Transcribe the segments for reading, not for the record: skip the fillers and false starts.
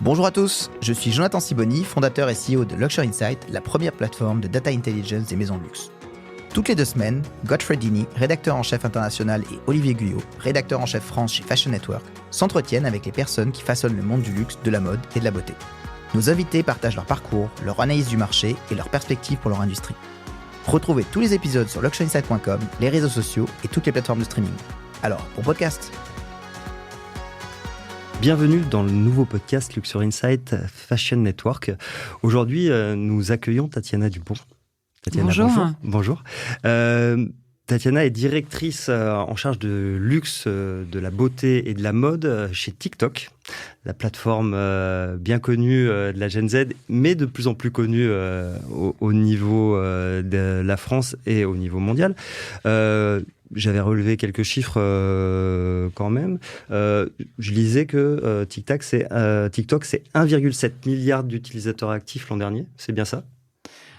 Bonjour à tous, je suis Jonathan Siboni, fondateur et CEO de Luxury Insight, la première plateforme de data intelligence des maisons de luxe. Toutes les 2 semaines, Godfrey Dini, rédacteur en chef international, et Olivier Guyot, rédacteur en chef France chez Fashion Network, s'entretiennent avec les personnes qui façonnent le monde du luxe, de la mode et de la beauté. Nos invités partagent leur parcours, leur analyse du marché et leurs perspectives pour leur industrie. Retrouvez tous les épisodes sur luxuryinsight.com, les réseaux sociaux et toutes les plateformes de streaming. Alors, bon podcast. Bienvenue dans le nouveau podcast Luxury Insight Fashion Network. Aujourd'hui, nous accueillons Tatiana Dupont. Tatiana, bonjour. Tatiana est directrice en charge de luxe, de la beauté et de la mode chez TikTok, la plateforme bien connue de la Gen Z, mais de plus en plus connue au niveau de la France et au niveau mondial. J'avais relevé quelques chiffres quand même. Je lisais que TikTok, c'est 1,7 milliard d'utilisateurs actifs l'an dernier. C'est bien ça ?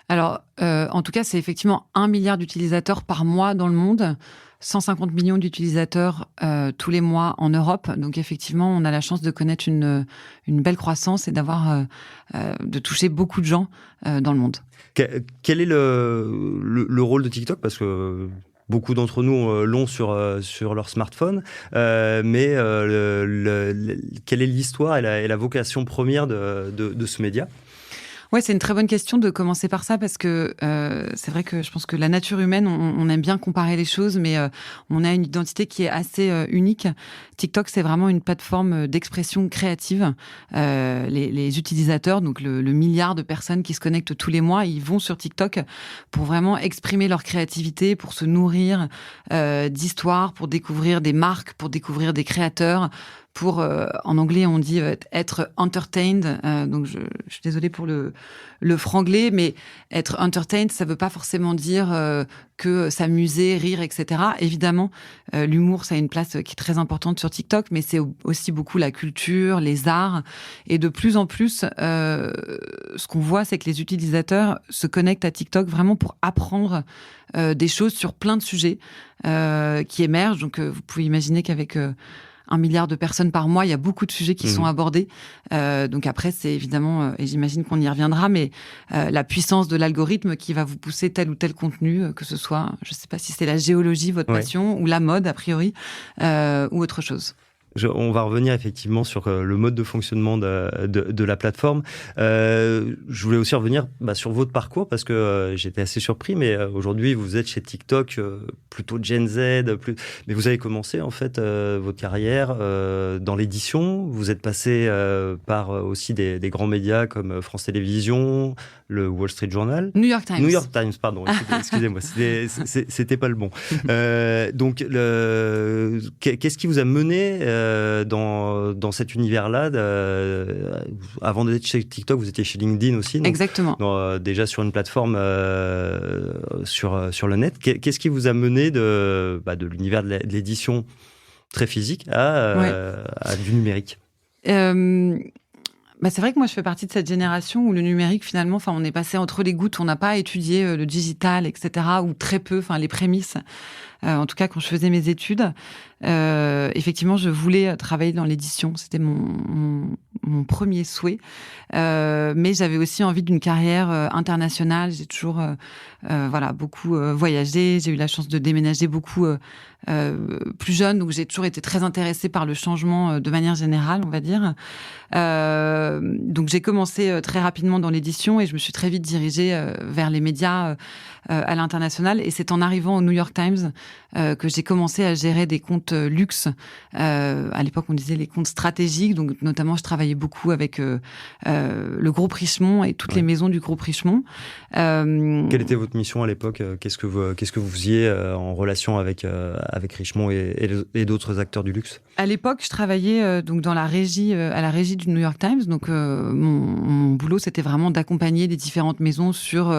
Alors, en tout cas, c'est effectivement 1 milliard d'utilisateurs par mois dans le monde, 150 millions d'utilisateurs tous les mois en Europe. Donc, effectivement, on a la chance de connaître une belle croissance et de toucher beaucoup de gens dans le monde. Quel est le rôle de TikTok ? Parce que beaucoup d'entre nous l'ont sur leur smartphone, mais quelle est l'histoire et la vocation première de ce média ? Ouais, c'est une très bonne question de commencer par ça parce que c'est vrai que je pense que la nature humaine, on aime bien comparer les choses, mais on a une identité qui est assez unique. TikTok, c'est vraiment une plateforme d'expression créative. Les utilisateurs, donc le milliard de personnes qui se connectent tous les mois, ils vont sur TikTok pour vraiment exprimer leur créativité, pour se nourrir d'histoires, pour découvrir des marques, pour découvrir des créateurs, pour, en anglais, on dit être entertained. Donc, je suis désolée pour le franglais, mais être entertained, ça veut pas forcément dire que s'amuser, rire, etc. Évidemment, l'humour, ça a une place qui est très importante sur TikTok, mais c'est aussi beaucoup la culture, les arts. Et de plus en plus, ce qu'on voit, c'est que les utilisateurs se connectent à TikTok vraiment pour apprendre des choses sur plein de sujets qui émergent. Donc, vous pouvez imaginer qu'avec 1 milliard de personnes par mois, il y a beaucoup de sujets qui sont abordés. Donc après, c'est évidemment, et j'imagine qu'on y reviendra, mais la puissance de l'algorithme qui va vous pousser tel ou tel contenu, que ce soit, je ne sais pas si c'est la géologie, votre passion, ou la mode, a priori, ou autre chose. On va revenir effectivement sur le mode de fonctionnement de la plateforme. Je voulais aussi revenir sur votre parcours parce que j'étais assez surpris, mais aujourd'hui vous êtes chez TikTok, plutôt Gen Z, mais vous avez commencé en fait votre carrière dans l'édition. Vous êtes passé par aussi des grands médias comme France Télévisions, le Wall Street Journal. New York Times, pardon, excusez-moi, c'était pas le bon. Donc, qu'est-ce qui vous a mené dans cet univers-là avant d'être chez TikTok, vous étiez chez LinkedIn aussi. Donc, exactement. Déjà sur une plateforme sur le net. Qu'est-ce qui vous a mené de l'univers de l'édition très physique à du numérique ? C'est vrai que moi, je fais partie de cette génération où le numérique, finalement, on est passé entre les gouttes. On n'a pas étudié le digital, etc., ou très peu, les prémices. En tout cas, quand je faisais mes études, effectivement, je voulais travailler dans l'édition. C'était mon premier souhait. Mais j'avais aussi envie d'une carrière internationale. J'ai toujours beaucoup voyagé. J'ai eu la chance de déménager beaucoup plus jeune. Donc, j'ai toujours été très intéressée par le changement de manière générale, on va dire. Donc, j'ai commencé très rapidement dans l'édition et je me suis très vite dirigée vers les médias à l'international. Et c'est en arrivant au New York Times que j'ai commencé à gérer des comptes luxe. À l'époque, on disait les comptes stratégiques. Donc, notamment, je travaillais beaucoup avec le groupe Richemont et toutes les maisons du groupe Richemont. Quelle était votre mission à l'époque ? Qu'est-ce que vous faisiez en relation avec Richemont et d'autres acteurs du luxe ? À l'époque, je travaillais donc à la régie du New York Times. Donc, mon boulot, c'était vraiment d'accompagner les différentes maisons sur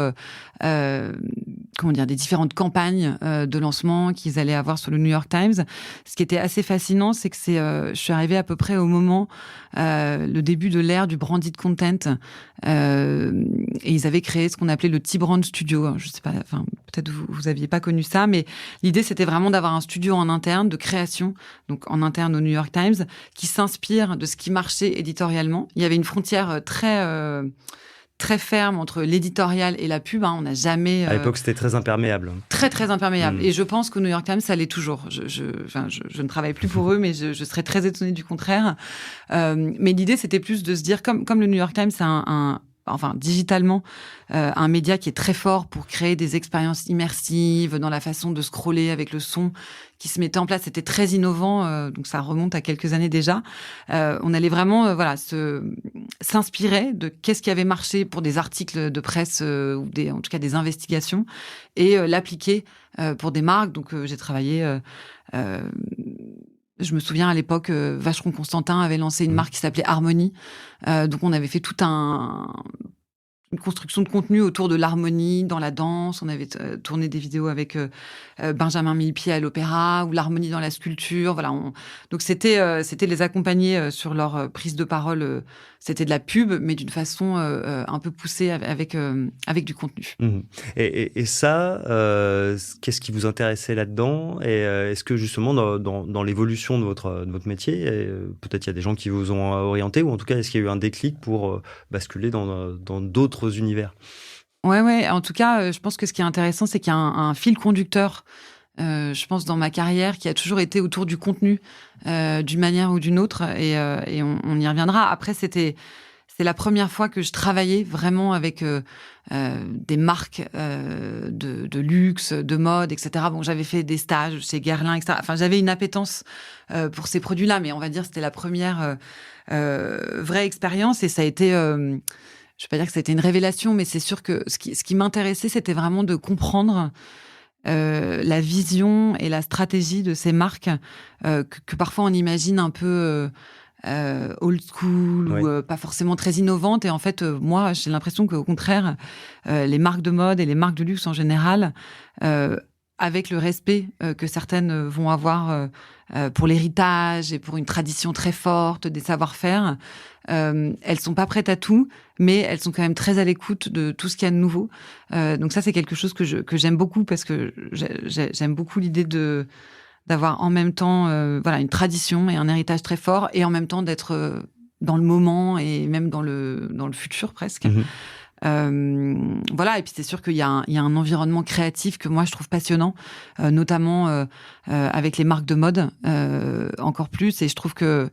des différentes campagnes de lancement qu'ils allaient avoir sur le New York Times. Ce qui était assez fascinant, c'est que je suis arrivée à peu près au moment, le début de l'ère du branded content, et ils avaient créé ce qu'on appelait le T-Brand Studio. Je sais pas, enfin, peut-être vous aviez pas connu ça, mais l'idée, c'était vraiment d'avoir un studio en interne de création, donc en interne au New York Times, qui s'inspire de ce qui marchait éditorialement. Il y avait une frontière très ferme entre l'éditorial et la pub. On n'a jamais... À l'époque, c'était très imperméable. Très, très imperméable. Et je pense qu'au New York Times, ça l'est toujours. Je ne travaille plus pour eux, mais je serais très étonnée du contraire. Mais l'idée, c'était plus de se dire, comme le New York Times, c'est digitalement, un média qui est très fort pour créer des expériences immersives dans la façon de scroller avec le son qui se mettait en place. C'était très innovant, donc ça remonte à quelques années déjà. On allait vraiment s'inspirer de qu'est-ce qui avait marché pour des articles de presse ou en tout cas des investigations et l'appliquer pour des marques. Donc j'ai travaillé... je me souviens à l'époque, Vacheron Constantin avait lancé une marque qui s'appelait Harmonie. Donc on avait fait une construction de contenu autour de l'harmonie dans la danse. On avait tourné des vidéos avec Benjamin Millepied à l'opéra ou l'harmonie dans la sculpture. Voilà. Donc c'était les accompagner sur leur prise de parole. C'était de la pub, mais d'une façon un peu poussée avec du contenu. Mmh. Et ça, qu'est-ce qui vous intéressait là-dedans? Et est-ce que justement dans l'évolution de votre métier, peut-être il y a des gens qui vous ont orienté, ou en tout cas est-ce qu'il y a eu un déclic pour basculer dans d'autres univers? Ouais. En tout cas, je pense que ce qui est intéressant, c'est qu'il y a un fil conducteur. Je pense dans ma carrière, qui a toujours été autour du contenu, d'une manière ou d'une autre, et on y reviendra. Après, c'est la première fois que je travaillais vraiment avec des marques de luxe, de mode, etc. Bon, j'avais fait des stages chez Guerlain, etc. Enfin, j'avais une appétence pour ces produits-là, mais on va dire que c'était la première vraie expérience, et ça a été... je vais pas dire que ça a été une révélation, mais c'est sûr que ce qui m'intéressait, c'était vraiment de comprendre la vision et la stratégie de ces marques que parfois on imagine un peu old school, Oui. ou pas forcément très innovantes. Et en fait, moi, j'ai l'impression qu'au contraire, les marques de mode et les marques de luxe en général, avec le respect que certaines vont avoir pour l'héritage et pour une tradition très forte des savoir-faire, elles sont pas prêtes à tout, mais elles sont quand même très à l'écoute de tout ce qu'il y a de nouveau. Donc ça, c'est quelque chose que j'aime beaucoup, parce que j'aime beaucoup l'idée d'avoir en même temps une tradition et un héritage très fort, et en même temps d'être dans le moment et même dans le futur presque. Mmh. Et puis c'est sûr qu'il y a un environnement créatif que moi je trouve passionnant, notamment avec les marques de mode encore plus. Et je trouve que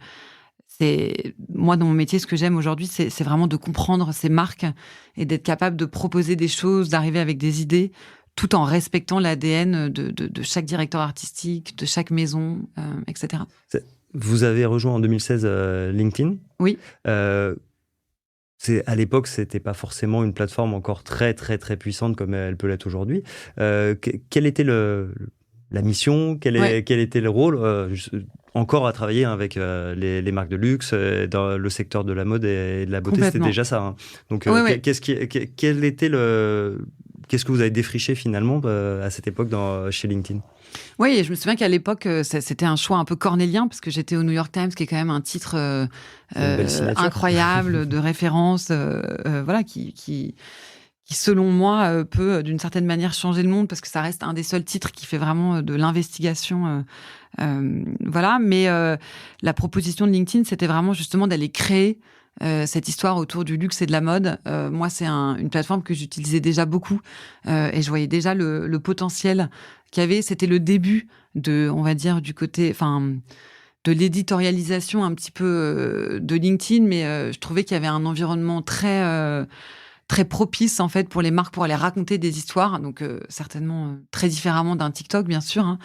moi, dans mon métier, ce que j'aime aujourd'hui, c'est vraiment de comprendre ces marques et d'être capable de proposer des choses, d'arriver avec des idées, tout en respectant l'ADN de chaque directeur artistique, de chaque maison, etc. Vous avez rejoint en 2016 LinkedIn. Oui. À l'époque, c'était pas forcément une plateforme encore très, très, très puissante comme elle peut l'être aujourd'hui. Quelle était la mission? Quel était le rôle encore à travailler avec les marques de luxe dans le secteur de la mode et de la beauté? C'était déjà ça. Hein. Donc, qu'est-ce que vous avez défriché finalement à cette époque chez LinkedIn? Oui, et je me souviens qu'à l'époque, c'était un choix un peu cornélien, parce que j'étais au New York Times, qui est quand même un titre incroyable, de référence, qui selon moi, peut d'une certaine manière changer le monde, parce que ça reste un des seuls titres qui fait vraiment de l'investigation. Mais la proposition de LinkedIn, c'était vraiment justement d'aller créer cette histoire autour du luxe et de la mode. Moi, c'est une plateforme que j'utilisais déjà beaucoup, et je voyais déjà le potentiel qu'il y avait. C'était le début on va dire, du côté, de l'éditorialisation un petit peu de LinkedIn, mais je trouvais qu'il y avait un environnement très propice en fait pour les marques pour aller raconter des histoires. Donc certainement très différemment d'un TikTok, bien sûr, hein,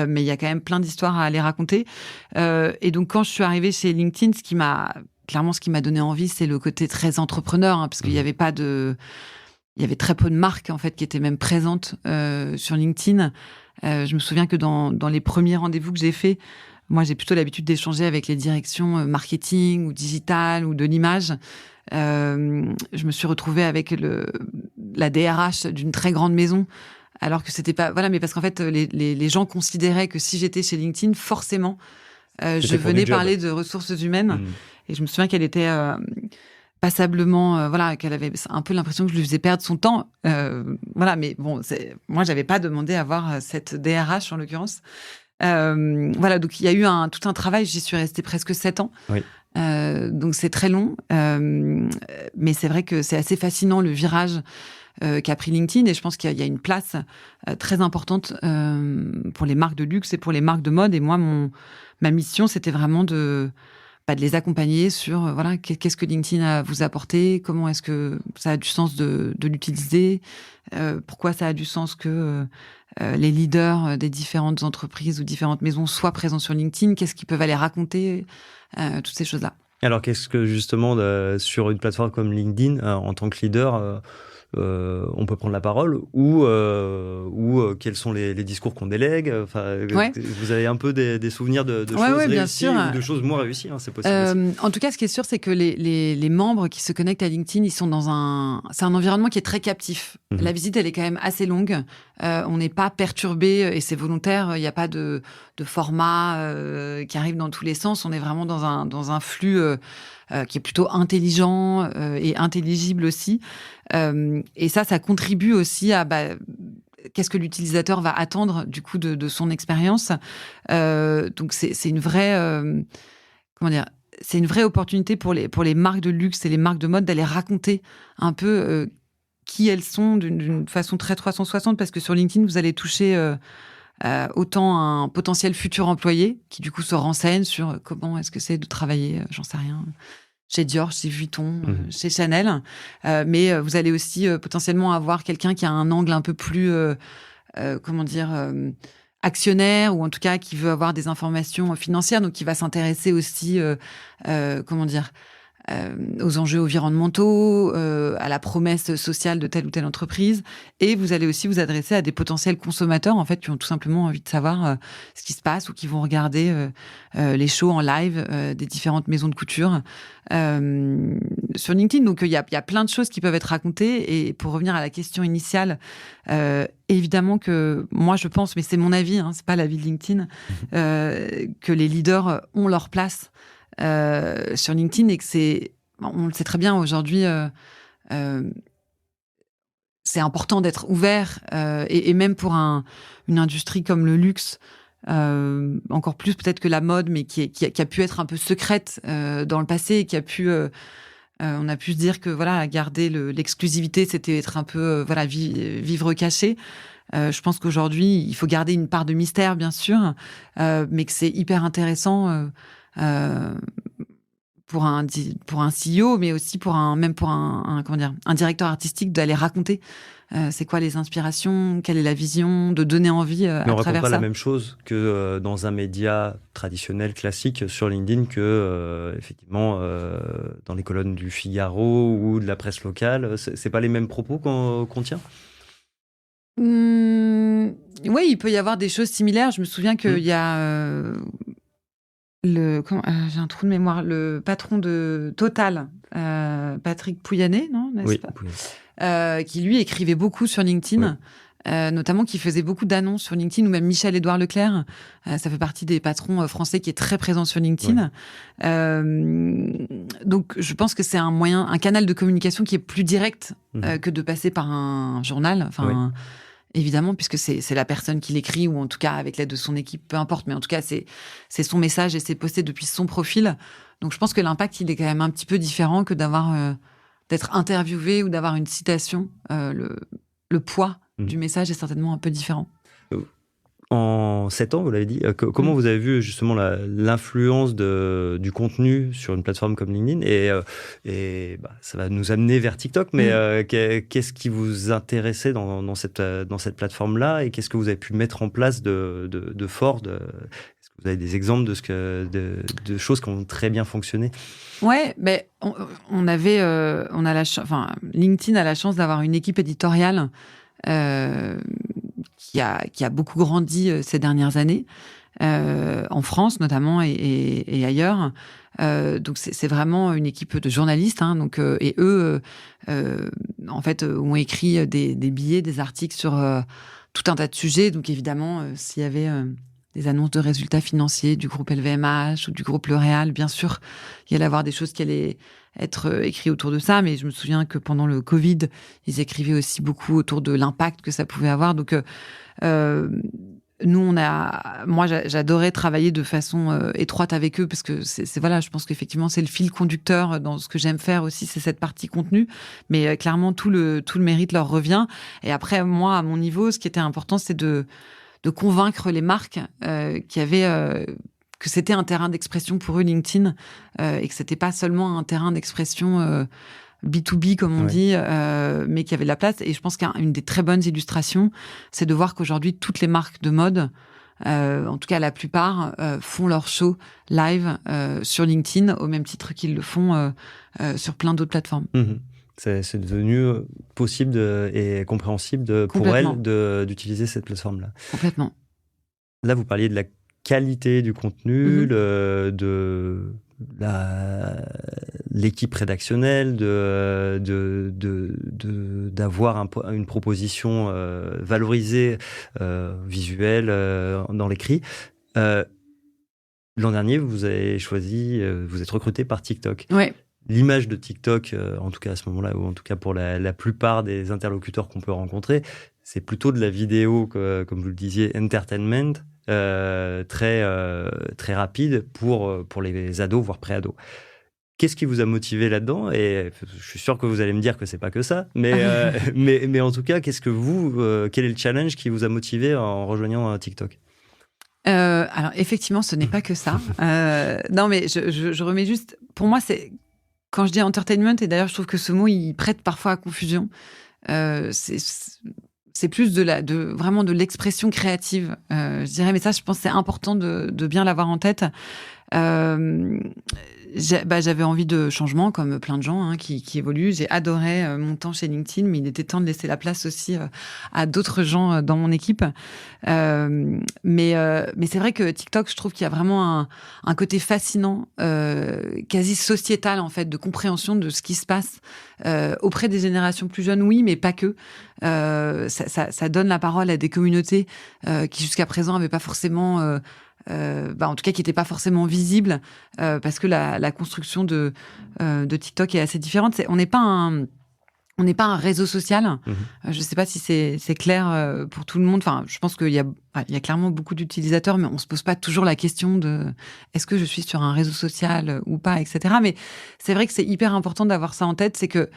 mais il y a quand même plein d'histoires à aller raconter. Et donc quand je suis arrivée chez LinkedIn, ce qui m'a donné envie, c'est le côté très entrepreneur, hein, parce qu'il y avait il y avait très peu de marques en fait qui étaient même présentes sur LinkedIn. Je me souviens que dans les premiers rendez-vous que j'ai faits, moi j'ai plutôt l'habitude d'échanger avec les directions marketing ou digital ou de l'image. Je me suis retrouvée avec la DRH d'une très grande maison alors que c'était pas... Voilà, mais parce qu'en fait, les gens considéraient que si j'étais chez LinkedIn, forcément, je venais parler de ressources humaines. Et je me souviens qu'elle était passablement... qu'elle avait un peu l'impression que je lui faisais perdre son temps. Mais bon, moi, j'avais pas demandé à avoir cette DRH, en l'occurrence. Donc il y a eu tout un travail. J'y suis restée presque 7 ans. Oui. Donc c'est très long. Mais c'est vrai que c'est assez fascinant, le virage qu'a pris LinkedIn, et je pense qu'il y a une place très importante pour les marques de luxe et pour les marques de mode. Et moi, ma mission, c'était vraiment de les accompagner sur qu'est-ce que LinkedIn a vous apporté, comment est-ce que ça a du sens de l'utiliser, pourquoi ça a du sens que les leaders des différentes entreprises ou différentes maisons soient présents sur LinkedIn, qu'est-ce qu'ils peuvent aller raconter, toutes ces choses-là. Alors qu'est-ce que justement sur une plateforme comme LinkedIn, en tant que leader, on peut prendre la parole ou quels sont les discours qu'on délègue. Vous avez un peu des souvenirs de choses réussies ou de choses moins réussies, c'est possible. En tout cas, ce qui est sûr, c'est que les membres qui se connectent à LinkedIn, ils sont c'est un environnement qui est très captif. La visite, elle est quand même assez longue. On n'est pas perturbé et c'est volontaire. Il n'y a pas de format qui arrive dans tous les sens. On est vraiment dans un flux qui est plutôt intelligent et intelligible aussi. Et ça contribue aussi à qu'est-ce que l'utilisateur va attendre du coup de son expérience. Donc c'est une vraie c'est une vraie opportunité pour les marques de luxe et les marques de mode d'aller raconter un peu qui elles sont d'une façon très 360, parce que sur LinkedIn vous allez toucher autant un potentiel futur employé qui du coup se renseigne sur comment est-ce que c'est de travailler, j'en sais rien, chez Dior, chez Vuitton, chez Chanel. Mais vous allez aussi potentiellement avoir quelqu'un qui a un angle un peu plus, actionnaire, ou en tout cas qui veut avoir des informations financières, donc qui va s'intéresser aussi, aux enjeux environnementaux, à la promesse sociale de telle ou telle entreprise. Et vous allez aussi vous adresser à des potentiels consommateurs, en fait, qui ont tout simplement envie de savoir ce qui se passe, ou qui vont regarder les shows en live des différentes maisons de couture sur LinkedIn. Donc, il y a plein de choses qui peuvent être racontées. Et pour revenir à la question initiale, évidemment que moi, je pense, mais c'est mon avis, c'est pas l'avis de LinkedIn, que les leaders ont leur place sur LinkedIn, et que on le sait très bien aujourd'hui, c'est important d'être ouvert, et même pour une industrie comme le luxe, encore plus peut-être que la mode, mais qui a pu être un peu secrète dans le passé, et qui a pu on a pu se dire que garder l'exclusivité, c'était être un peu vivre caché. Je pense qu'aujourd'hui, il faut garder une part de mystère, bien sûr, mais que c'est hyper intéressant pour un CEO, mais aussi pour un directeur artistique, d'aller raconter c'est quoi les inspirations, quelle est la vision, de donner envie à travers ça. Mais on raconte pas la même chose que dans un média traditionnel, classique, sur LinkedIn, que effectivement dans les colonnes du Figaro ou de la presse locale. C'est pas les mêmes propos qu'on tient. Oui, il peut y avoir des choses similaires. Je me souviens qu'il y a j'ai un trou de mémoire, le patron de Total, Patrick Pouyanné, non, n'est-ce pas, qui lui écrivait beaucoup sur LinkedIn, notamment qui faisait beaucoup d'annonces sur LinkedIn, ou même Michel-Édouard Leclerc, ça fait partie des patrons français qui est très présent sur LinkedIn. Donc je pense que c'est un canal de communication qui est plus direct que de passer par un journal. Évidemment, puisque c'est la personne qui l'écrit, ou en tout cas avec l'aide de son équipe, peu importe, mais en tout cas c'est son message et c'est posté depuis son profil. Donc je pense que l'impact, il est quand même un petit peu différent que d'être interviewé ou d'avoir une citation. Le poids du message est certainement un peu différent. En 7 ans, vous l'avez dit, comment vous avez vu justement l'influence du contenu sur une plateforme comme LinkedIn, et ça va nous amener vers TikTok, mais qu'est-ce qui vous intéressait dans cette plateforme-là, et qu'est-ce que vous avez pu mettre en place de fort est-ce que vous avez des exemples de choses qui ont très bien fonctionné? Ouais, mais LinkedIn a la chance d'avoir une équipe éditoriale qui a beaucoup grandi ces dernières années, en France notamment, et ailleurs. Donc c'est vraiment une équipe de journalistes, et eux en fait ont écrit des billets, des articles sur tout un tas de sujets. Donc évidemment, s'il y avait des annonces de résultats financiers du groupe LVMH ou du groupe L'Oréal, bien sûr, il y allait avoir des choses qui allaient être écrites autour de ça. Mais je me souviens que pendant le Covid, ils écrivaient aussi beaucoup autour de l'impact que ça pouvait avoir. Donc nous, moi, j'adorais travailler de façon étroite avec eux parce que voilà, je pense qu'effectivement, c'est le fil conducteur dans ce que j'aime faire aussi, c'est cette partie contenu. Mais clairement, tout le mérite leur revient. Et après, moi, à mon niveau, ce qui était important, c'est de convaincre les marques que c'était un terrain d'expression pour eux, LinkedIn, et que c'était pas seulement un terrain d'expression B2B, comme on dit, mais qui avait de la place. Et je pense qu'une des très bonnes illustrations, c'est de voir qu'aujourd'hui, toutes les marques de mode, en tout cas la plupart, font leur show live sur LinkedIn, au même titre qu'ils le font sur plein d'autres plateformes. Mmh. C'est devenu possible et compréhensible pour elles d'utiliser cette plateforme-là. Complètement. Là, vous parliez de la qualité du contenu, de l'équipe rédactionnelle, d'avoir une proposition valorisée, visuelle, dans l'écrit. L'an dernier, vous avez choisi, vous êtes recruté par TikTok. Ouais. L'image de TikTok, en tout cas à ce moment-là, ou en tout cas pour la plupart des interlocuteurs qu'on peut rencontrer, c'est plutôt de la vidéo, comme vous le disiez, entertainment, très rapide pour les ados, voire pré-ados. Qu'est-ce qui vous a motivé là-dedans ? Et je suis sûr que vous allez me dire que c'est pas que ça, mais en tout cas, quel est le challenge qui vous a motivé en rejoignant TikTok ? Alors effectivement, ce n'est pas que ça. Non, mais je remets juste. Pour moi, c'est quand je dis entertainment, et d'ailleurs je trouve que ce mot il prête parfois à confusion. C'est plus vraiment de l'expression créative, je dirais. Mais ça, je pense que c'est important de bien l'avoir en tête. J'avais envie de changement, comme plein de gens qui évoluent. J'ai adoré mon temps chez LinkedIn, mais il était temps de laisser la place aussi à d'autres gens dans mon équipe. Mais c'est vrai que TikTok, je trouve qu'il y a vraiment un côté fascinant, quasi sociétal en fait, de compréhension de ce qui se passe auprès des générations plus jeunes, oui, mais pas que. Ça donne la parole à des communautés qui jusqu'à présent n'avaient pas forcément en tout cas qui n'était pas forcément visible parce que la construction de TikTok est assez différente. On n'est pas un réseau social. Je ne sais pas si c'est clair pour tout le monde. Enfin, je pense qu'il y a clairement beaucoup d'utilisateurs, mais on ne se pose pas toujours la question de est-ce que je suis sur un réseau social ou pas, etc. Mais c'est vrai que c'est hyper important d'avoir ça en tête, c'est que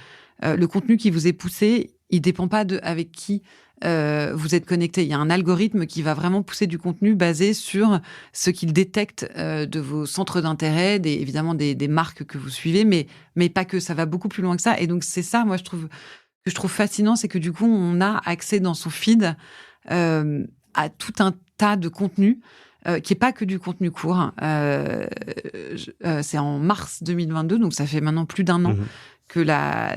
le contenu qui vous est poussé, il ne dépend pas avec qui vous êtes connecté. Il y a un algorithme qui va vraiment pousser du contenu basé sur ce qu'il détecte de vos centres d'intérêt, évidemment des marques que vous suivez, mais pas que. Ça va beaucoup plus loin que ça. Et donc, c'est ça, moi, que je trouve fascinant, c'est que du coup, on a accès dans son feed à tout un tas de contenus qui n'est pas que du contenu court. C'est en mars 2022, donc ça fait maintenant plus d'un an que la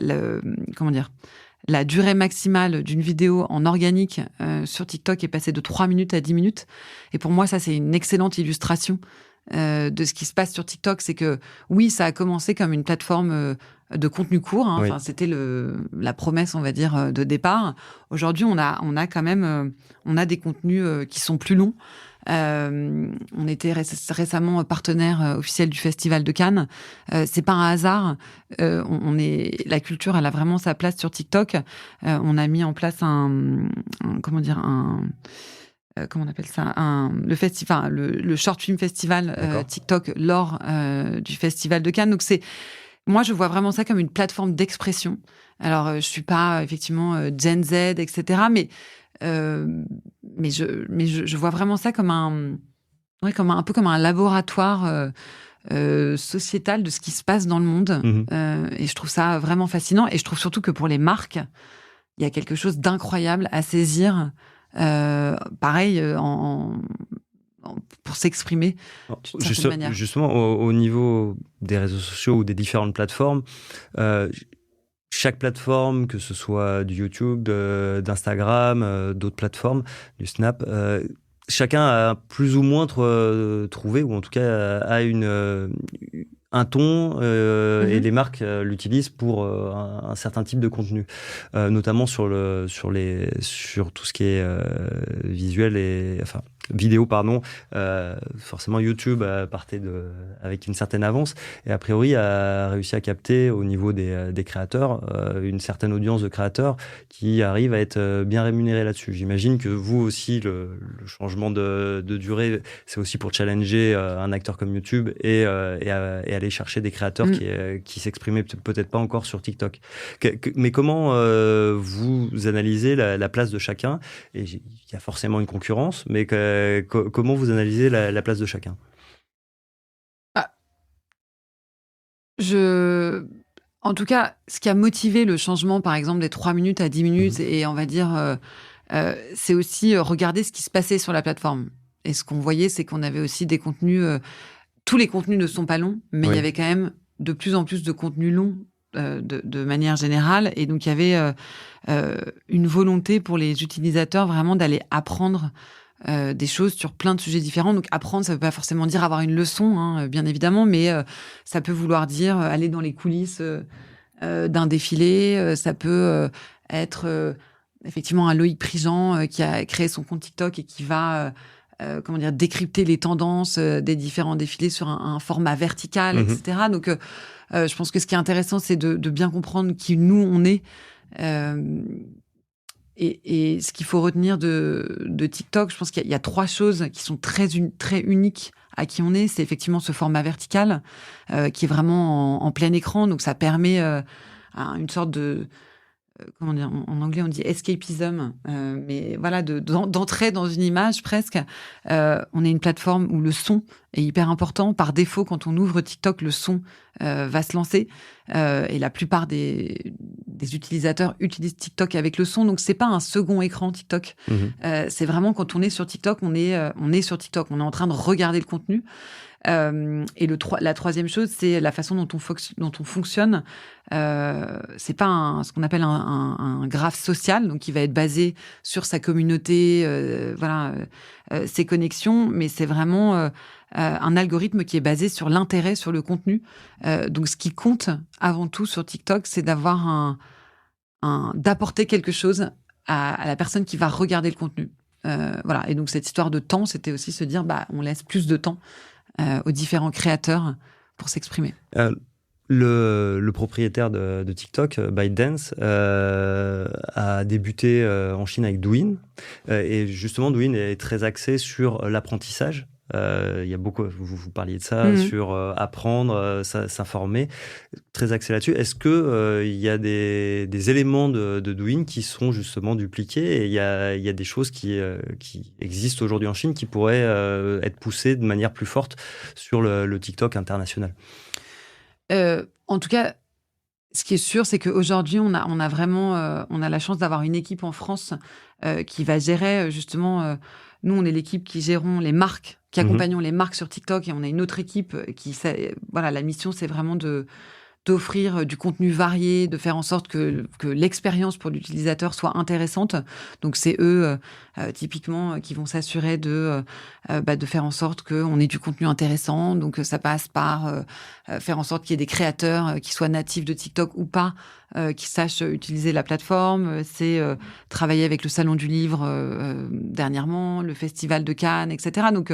durée maximale d'une vidéo en organique sur TikTok est passée de 3 minutes à 10 minutes. Et pour moi, ça, c'est une excellente illustration de ce qui se passe sur TikTok. C'est que, oui, ça a commencé comme une plateforme de contenu court. Oui. Enfin, c'était la promesse, on va dire, de départ. Aujourd'hui, on a quand même on a des contenus qui sont plus longs. On était récemment partenaire officiel du Festival de Cannes. C'est pas un hasard. La culture, elle a vraiment sa place sur TikTok. On a mis en place comment on appelle ça, le short film festival TikTok lors du Festival de Cannes. Donc moi, je vois vraiment ça comme une plateforme d'expression. Alors, je suis pas effectivement Gen Z, etc., mais je vois vraiment ça comme un peu comme un laboratoire sociétal de ce qui se passe dans le monde. Et je trouve ça vraiment fascinant. Et je trouve surtout que pour les marques, il y a quelque chose d'incroyable à saisir. Pareil, pour s'exprimer d'une certaine manière. Justement, au niveau des réseaux sociaux ou des différentes plateformes, chaque plateforme, que ce soit du YouTube, d'Instagram, d'autres plateformes, du Snap, chacun a plus ou moins trouvé, ou en tout cas a un ton et les marques l'utilisent pour un certain type de contenu, notamment sur tout ce qui est visuel et vidéo, pardon. Forcément, YouTube partait avec une certaine avance et a priori a réussi à capter au niveau des créateurs une certaine audience de créateurs qui arrive à être bien rémunérés là-dessus. J'imagine que vous aussi, le changement de durée, c'est aussi pour challenger un acteur comme YouTube et aller chercher des créateurs qui s'exprimaient peut-être pas encore sur TikTok. Mais comment vous analysez la place de chacun? Et il y a forcément une concurrence, mais comment vous analysez la place de chacun? En tout cas, ce qui a motivé le changement, par exemple, des 3 minutes à 10 minutes, et on va dire, c'est aussi regarder ce qui se passait sur la plateforme. Et ce qu'on voyait, c'est qu'on avait aussi des contenus... tous les contenus ne sont pas longs, mais il y avait quand même de plus en plus de contenus longs de manière générale. Et donc, il y avait une volonté pour les utilisateurs vraiment d'aller apprendre des choses sur plein de sujets différents. Donc, apprendre, ça ne veut pas forcément dire avoir une leçon, bien évidemment, mais ça peut vouloir dire aller dans les coulisses d'un défilé. Ça peut être effectivement un Loïc Prigent qui a créé son compte TikTok et qui va... décrypter les tendances des différents défilés sur un format vertical, etc. Donc, je pense que ce qui est intéressant, c'est de bien comprendre qui nous, on est. Et ce qu'il faut retenir de TikTok, je pense qu'il y a 3 choses qui sont très uniques à qui on est. C'est effectivement ce format vertical qui est vraiment en plein écran. Donc, ça permet une sorte de... comment dire, en anglais on dit escapism, mais voilà, d'entrer dans une image presque. On est une plateforme où le son est hyper important. Par défaut, quand on ouvre TikTok, le son va se lancer. Et la plupart des utilisateurs utilisent TikTok avec le son. Donc, c'est pas un second écran TikTok. C'est vraiment quand on est sur TikTok, on est sur TikTok. On est en train de regarder le contenu. Et la troisième chose, c'est la façon dont on fonctionne. C'est pas ce qu'on appelle un graphe social, donc qui va être basé sur sa communauté, ses connexions, mais c'est vraiment un algorithme qui est basé sur l'intérêt, sur le contenu. Donc, ce qui compte avant tout sur TikTok, c'est d'avoir d'apporter quelque chose à la personne qui va regarder le contenu. Voilà. Et donc, cette histoire de temps, c'était aussi se dire, on laisse plus de temps aux différents créateurs pour s'exprimer. Le propriétaire de TikTok, ByteDance, a débuté en Chine avec Douyin. Et justement, Douyin est très axé sur l'apprentissage. Il y a beaucoup, vous parliez de ça, sur apprendre, s'informer, très axé là-dessus. Est-ce que il y a des éléments de Douyin qui sont justement dupliqués et il y a des choses qui existent aujourd'hui en Chine qui pourraient être poussées de manière plus forte sur le TikTok international? En tout cas, ce qui est sûr, c'est qu'aujourd'hui, on a vraiment on a la chance d'avoir une équipe en France qui va gérer justement... nous, on est l'équipe qui gérons les marques, qui accompagnons les marques sur TikTok, et on a une autre équipe la mission, c'est vraiment d'offrir du contenu varié, de faire en sorte que l'expérience pour l'utilisateur soit intéressante. Donc, c'est eux, typiquement, qui vont s'assurer de faire en sorte qu'on ait du contenu intéressant. Donc, ça passe par faire en sorte qu'il y ait des créateurs qui soient natifs de TikTok ou pas, qui sachent utiliser la plateforme. C'est travailler avec le Salon du Livre dernièrement, le Festival de Cannes, etc. Donc,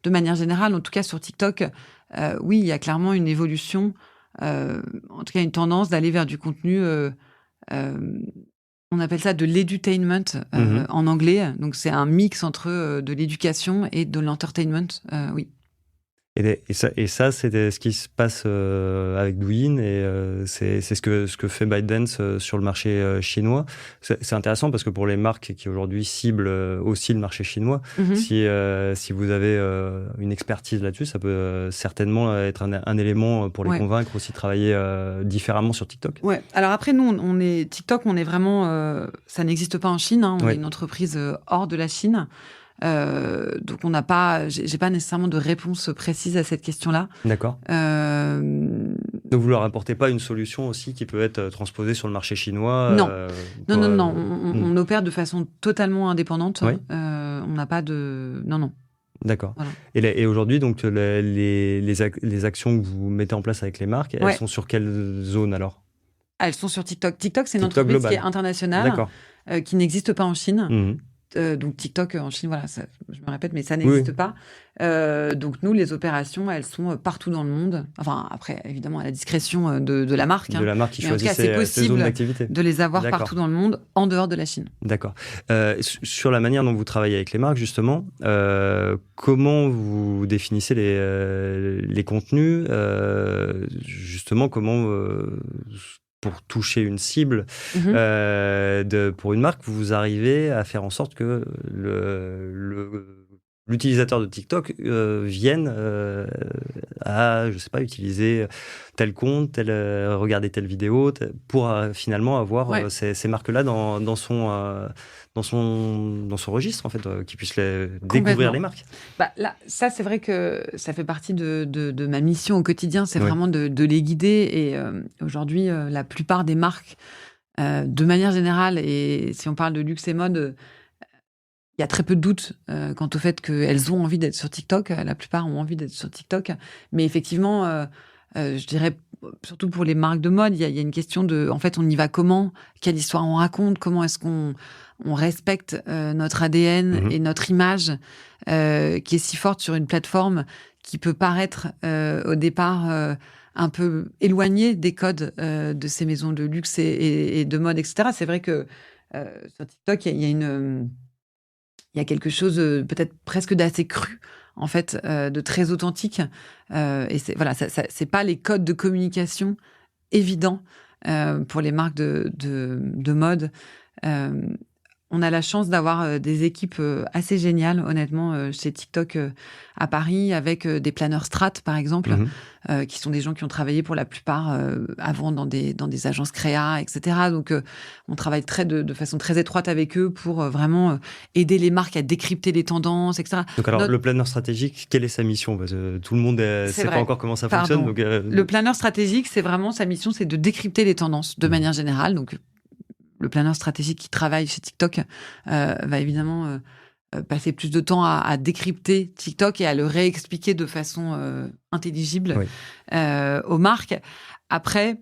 de manière générale, en tout cas sur TikTok, oui, il y a clairement une évolution, en tout cas une tendance d'aller vers du contenu, on appelle ça de l'edutainment en anglais. Donc, c'est un mix entre de l'éducation et de l'entertainment, oui. Et ça, c'est ce qui se passe avec Douyin et c'est ce que fait ByteDance sur le marché chinois. C'est intéressant parce que pour les marques qui aujourd'hui ciblent aussi le marché chinois, si vous avez une expertise là-dessus, ça peut certainement être un élément pour les convaincre aussi de travailler différemment sur TikTok. Ouais. Alors après, nous, TikTok, on est vraiment... ça n'existe pas en Chine. On est une entreprise hors de la Chine. Donc j'ai pas nécessairement de réponse précise à cette question-là. D'accord. Donc vous leur apportez pas une solution aussi qui peut être transposée sur le marché chinois? Non. Non. On opère de façon totalement indépendante. Oui. On n'a pas de... Non. D'accord. Voilà. Et aujourd'hui, donc, les actions que vous mettez en place avec les marques, elles sont sur quelle zone alors ? Elles sont sur TikTok. TikTok, c'est une TikTok entreprise global. qui est internationale, qui n'existe pas en Chine. Mmh. Donc TikTok en Chine, voilà, ça, je me répète, mais ça n'existe pas. Donc nous, les opérations, elles sont partout dans le monde. Enfin, après, évidemment, à la discrétion de la marque. De la marque qui mais choisit en tout cas, c'est ses zones possible d'activité. de les avoir partout dans le monde, en dehors de la Chine. D'accord. Sur la manière dont vous travaillez avec les marques, justement, comment vous définissez les contenus justement, comment... pour toucher une cible pour une marque, vous arrivez à faire en sorte que l'utilisateur de TikTok vienne à, je sais pas, utiliser tel compte, regarder telle vidéo, pour finalement avoir ces marques-là dans son registre, en fait, qui puissent découvrir les marques. Bah, là, ça, c'est vrai que ça fait partie de ma mission au quotidien, c'est vraiment de les guider. Et aujourd'hui, la plupart des marques, de manière générale, et si on parle de luxe et mode, il y a très peu de doutes quant au fait qu'elles ont envie d'être sur TikTok. La plupart ont envie d'être sur TikTok. Mais effectivement, je dirais, surtout pour les marques de mode, il y a une question de, en fait, on y va comment ? Quelle histoire on raconte ? Comment est-ce qu'on respecte notre ADN et notre image qui est si forte sur une plateforme qui peut paraître au départ un peu éloignée des codes de ces maisons de luxe et de mode, etc. C'est vrai que sur TikTok, il y a quelque chose peut-être presque d'assez cru, en fait, de très authentique. Et c'est pas les codes de communication évidents pour les marques de mode. On a la chance d'avoir des équipes assez géniales, honnêtement, chez TikTok à Paris, avec des planeurs strat, par exemple, qui sont des gens qui ont travaillé pour la plupart avant dans des agences créa, etc. Donc, on travaille de façon très étroite avec eux pour vraiment aider les marques à décrypter les tendances, etc. Donc, alors, le planeur stratégique, quelle est sa mission ? Parce que tout le monde ne sait pas encore comment ça fonctionne. Donc, Le planeur stratégique, c'est vraiment sa mission, c'est de décrypter les tendances de manière générale. Donc, le planeur stratégique qui travaille chez TikTok va évidemment passer plus de temps à décrypter TikTok et à le réexpliquer de façon intelligible aux marques. Après,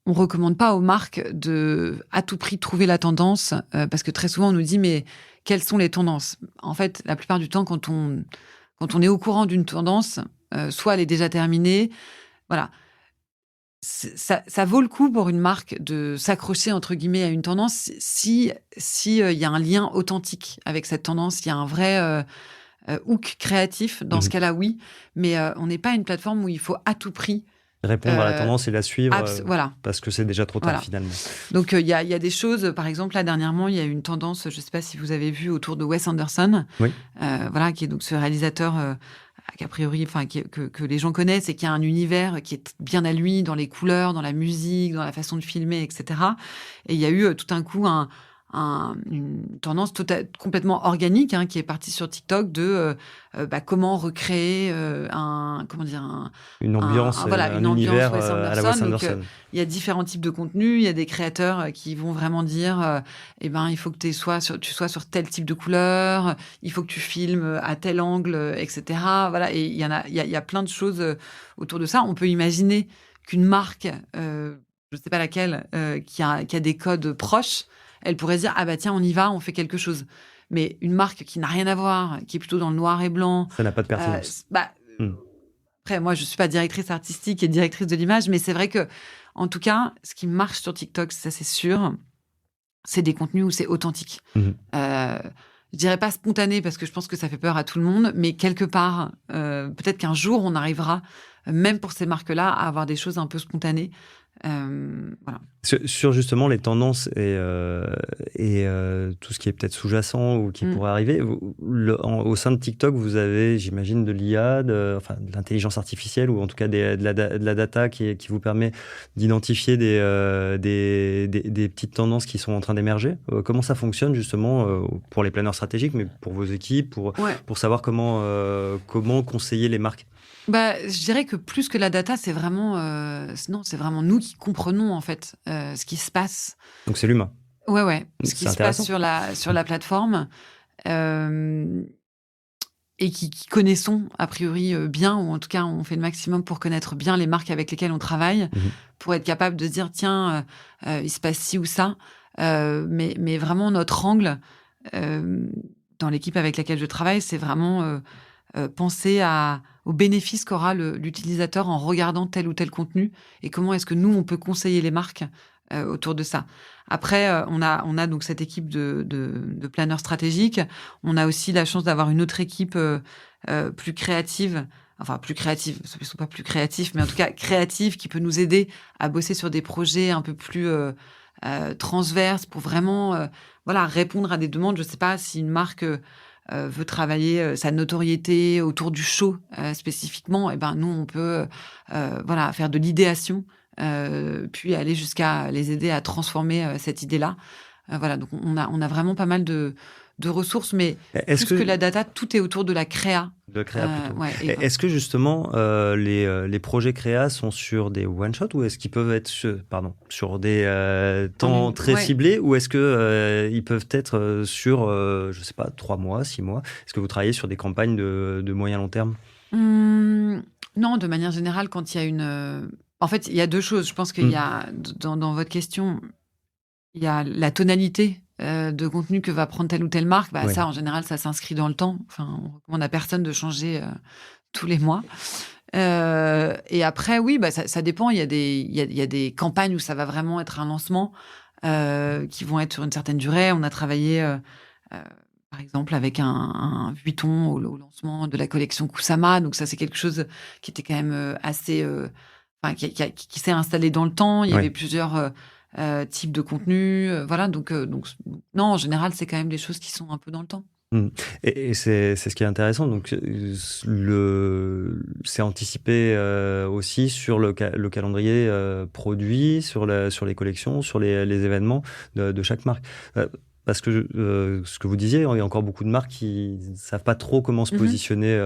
on recommande pas aux marques de à tout prix trouver la tendance parce que très souvent on nous dit mais quelles sont les tendances ? En fait, la plupart du temps, quand on est au courant d'une tendance, soit elle est déjà terminée, voilà. Ça vaut le coup pour une marque de s'accrocher entre guillemets à une tendance si y a un lien authentique avec cette tendance, il y a un vrai hook créatif. Dans ce cas-là, oui, mais on n'est pas une plateforme où il faut à tout prix répondre à la tendance et la suivre, parce que c'est déjà trop tard finalement. Donc il y a des choses, par exemple là dernièrement, il y a une tendance, je ne sais pas si vous avez vu, autour de Wes Anderson, qui est donc ce réalisateur qu'a priori, que les gens connaissent et qui a un univers qui est bien à lui dans les couleurs, dans la musique, dans la façon de filmer, etc. Et il y a eu tout d'un coup une tendance complètement organique qui est partie sur TikTok de comment recréer une ambiance, un univers Wes à la Wes Anderson. Donc, il y a différents types de contenus. Il y a des créateurs qui vont vraiment dire il faut que tu sois sur tel type de couleur, il faut que tu filmes à tel angle, etc. Voilà. Et il y a plein de choses autour de ça. On peut imaginer qu'une marque, je ne sais pas laquelle, qui a des codes proches, elle pourrait se dire ah bah tiens, on y va, on fait quelque chose. Mais une marque qui n'a rien à voir, qui est plutôt dans le noir et blanc, ça n'a pas de pertinence. Après, moi, je suis pas directrice artistique et directrice de l'image, mais c'est vrai que, en tout cas, ce qui marche sur TikTok, ça c'est sûr, c'est des contenus où c'est authentique. Je dirais pas spontané parce que je pense que ça fait peur à tout le monde, mais quelque part, peut-être qu'un jour on arrivera, même pour ces marques-là, à avoir des choses un peu spontanées. Voilà. Sur justement les tendances et tout ce qui est peut-être sous-jacent ou qui pourrait arriver, au sein de TikTok, vous avez, j'imagine, de l'IA, de l'intelligence artificielle ou en tout cas de la data qui vous permet d'identifier des petites tendances qui sont en train d'émerger. Comment ça fonctionne justement pour les planeurs stratégiques, mais pour vos équipes, pour savoir comment conseiller les marques? Je dirais que plus que la data, c'est vraiment nous qui comprenons en fait ce qui se passe. Donc c'est l'humain. Ouais. Ce qui se passe sur la plateforme. et qui connaissons a priori bien, ou en tout cas on fait le maximum pour connaître bien les marques avec lesquelles on travaille, pour être capable de se dire tiens, il se passe ci ou ça. Mais vraiment notre angle dans l'équipe avec laquelle je travaille, c'est vraiment penser aux bénéfices qu'aura l'utilisateur en regardant tel ou tel contenu et comment est-ce que nous on peut conseiller les marques autour de ça. Après, on a donc cette équipe de planeurs stratégiques. On a aussi la chance d'avoir une autre équipe plus créative. Enfin, plus créative. Ils ne sont pas plus créatifs, mais en tout cas créative, qui peut nous aider à bosser sur des projets un peu plus transverses pour vraiment répondre à des demandes. Je ne sais pas si une marque veut travailler sa notoriété autour du show spécifiquement. Et ben nous, on peut faire de l'idéation. Puis aller jusqu'à les aider à transformer cette idée-là. Donc on a vraiment pas mal de ressources, mais plus que la data, tout est autour de la créa. De créa plutôt. Est-ce que justement les projets créa sont sur des one-shots ou est-ce qu'ils peuvent être sur des temps très ciblés ou est-ce que ils peuvent être sur, je sais pas, 3 mois, 6 mois? Est-ce que vous travaillez sur des campagnes de moyen long terme? Non, de manière générale, quand il y a en fait, il y a 2 choses. Je pense qu'il y a, dans votre question, il y a la tonalité de contenu que va prendre telle ou telle marque. Ça, en général, ça s'inscrit dans le temps. Enfin, on recommande à personne de changer tous les mois. Et après, oui, ça dépend. Il y a des campagnes où ça va vraiment être un lancement qui vont être sur une certaine durée. On a travaillé, par exemple, avec un Vuitton au lancement de la collection Kusama. Donc ça, c'est quelque chose qui était quand même assez... qui s'est installé dans le temps. Il y avait plusieurs types de contenus. Donc non, en général, c'est quand même des choses qui sont un peu dans le temps. Et c'est ce qui est intéressant. Donc, c'est anticipé aussi sur le calendrier produit, sur les collections, sur les événements de chaque marque. Parce que ce que vous disiez, il y a encore beaucoup de marques qui ne savent pas trop comment se positionner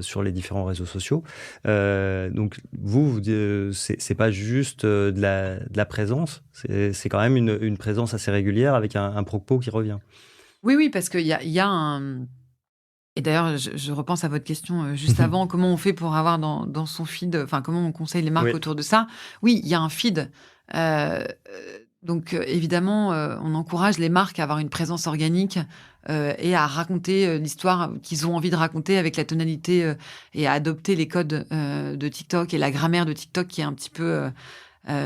sur les différents réseaux sociaux. Donc, vous c'est pas juste de la présence, c'est quand même une présence assez régulière avec un propos qui revient. Oui, parce qu'il y a un... Et d'ailleurs, je repense à votre question juste avant, comment on fait pour avoir dans son feed, comment on conseille les marques autour de ça. Oui, il y a un feed. Donc, évidemment, on encourage les marques à avoir une présence organique et à raconter l'histoire qu'ils ont envie de raconter avec la tonalité et à adopter les codes de TikTok et la grammaire de TikTok qui est un petit peu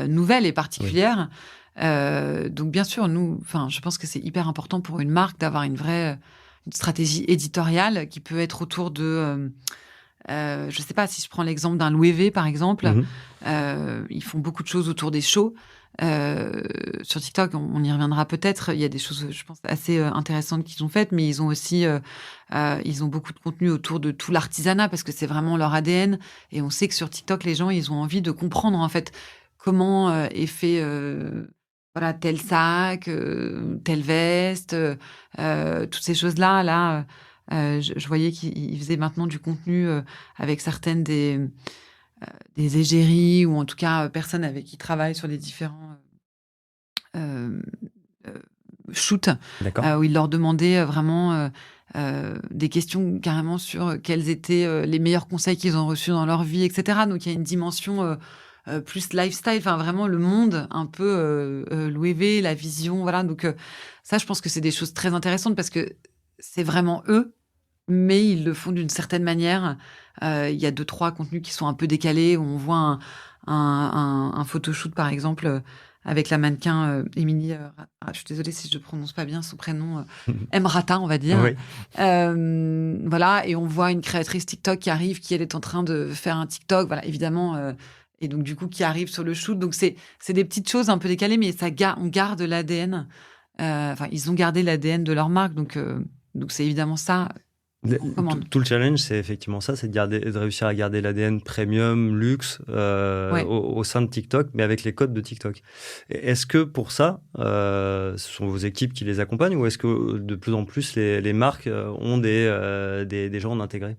nouvelle et particulière. Donc, bien sûr, je pense que c'est hyper important pour une marque d'avoir une vraie stratégie éditoriale qui peut être autour de... je ne sais pas, si je prends l'exemple d'un Louis V, par exemple, ils font beaucoup de choses autour des shows. Sur TikTok, on y reviendra peut-être. Il y a des choses, je pense, assez intéressantes qu'ils ont faites, mais ils ont aussi ils ont beaucoup de contenu autour de tout l'artisanat parce que c'est vraiment leur ADN. Et on sait que sur TikTok, les gens, ils ont envie de comprendre en fait comment est fait tel sac, telle veste, toutes ces choses-là. Là, je voyais qu'ils faisaient maintenant du contenu avec certaines des égéries ou en tout cas personnes avec qui travaillent sur les différents shoots où ils leur demandaient vraiment des questions carrément sur quels étaient les meilleurs conseils qu'ils ont reçus dans leur vie, etc. Donc il y a une dimension plus lifestyle, vraiment le monde un peu Louis V, la vision, donc ça je pense que c'est des choses très intéressantes parce que c'est vraiment eux, mais ils le font d'une certaine manière. Il y a 2-3 contenus qui sont un peu décalés, où on voit un photoshoot, par exemple, avec la mannequin Émilie, je suis désolée si je ne prononce pas bien son prénom, Emrata, on va dire. Oui. Et on voit une créatrice TikTok qui arrive, qui elle est en train de faire un TikTok, évidemment, et donc du coup qui arrive sur le shoot. Donc c'est des petites choses un peu décalées, mais on garde l'ADN. Ils ont gardé l'ADN de leur marque, donc c'est évidemment ça. Tout le challenge, c'est effectivement ça, c'est de réussir à garder l'ADN premium, luxe au sein de TikTok, mais avec les codes de TikTok. Est-ce que pour ça, ce sont vos équipes qui les accompagnent ou est-ce que de plus en plus les marques ont des gens intégrés?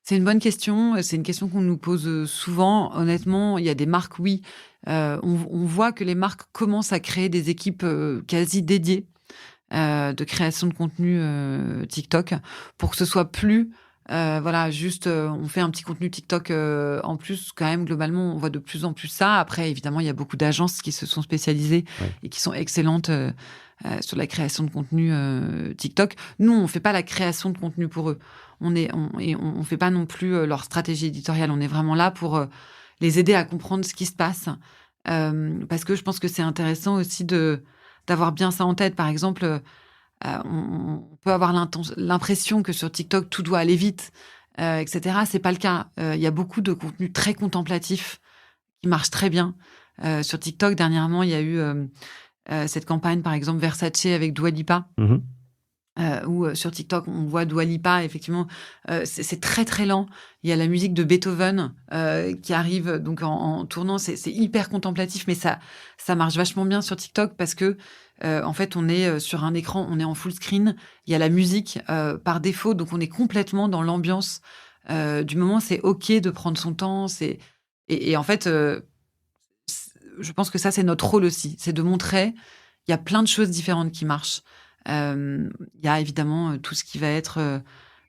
C'est une bonne question. C'est une question qu'on nous pose souvent. Honnêtement, il y a des marques, oui. On voit que les marques commencent à créer des équipes quasi dédiées de création de contenu TikTok pour que ce soit plus Juste on fait un petit contenu TikTok en plus. Quand même, globalement, on voit de plus en plus ça. Après, évidemment, il y a beaucoup d'agences qui se sont spécialisées et qui sont excellentes sur la création de contenu TikTok. Nous, on fait pas la création de contenu pour eux. On fait pas non plus leur stratégie éditoriale. On est vraiment là pour les aider à comprendre ce qui se passe. Parce que je pense que c'est intéressant aussi d'avoir bien ça en tête. Par exemple, on peut avoir l'impression que sur TikTok, tout doit aller vite, etc. C'est pas le cas. Il y a beaucoup de contenu très contemplatif qui marche très bien. Sur TikTok, dernièrement, il y a eu cette campagne, par exemple, Versace avec Dua Lipa. Où sur TikTok, on voit Dua Lipa, effectivement, c'est très très lent. Il y a la musique de Beethoven qui arrive donc en tournant. C'est hyper contemplatif, mais ça marche vachement bien sur TikTok parce que en fait, on est sur un écran, on est en full screen. Il y a la musique par défaut, donc on est complètement dans l'ambiance du moment. C'est ok de prendre son temps. Et en fait, je pense que ça, c'est notre rôle aussi, c'est de montrer. Il y a plein de choses différentes qui marchent. Il y a évidemment tout ce qui va être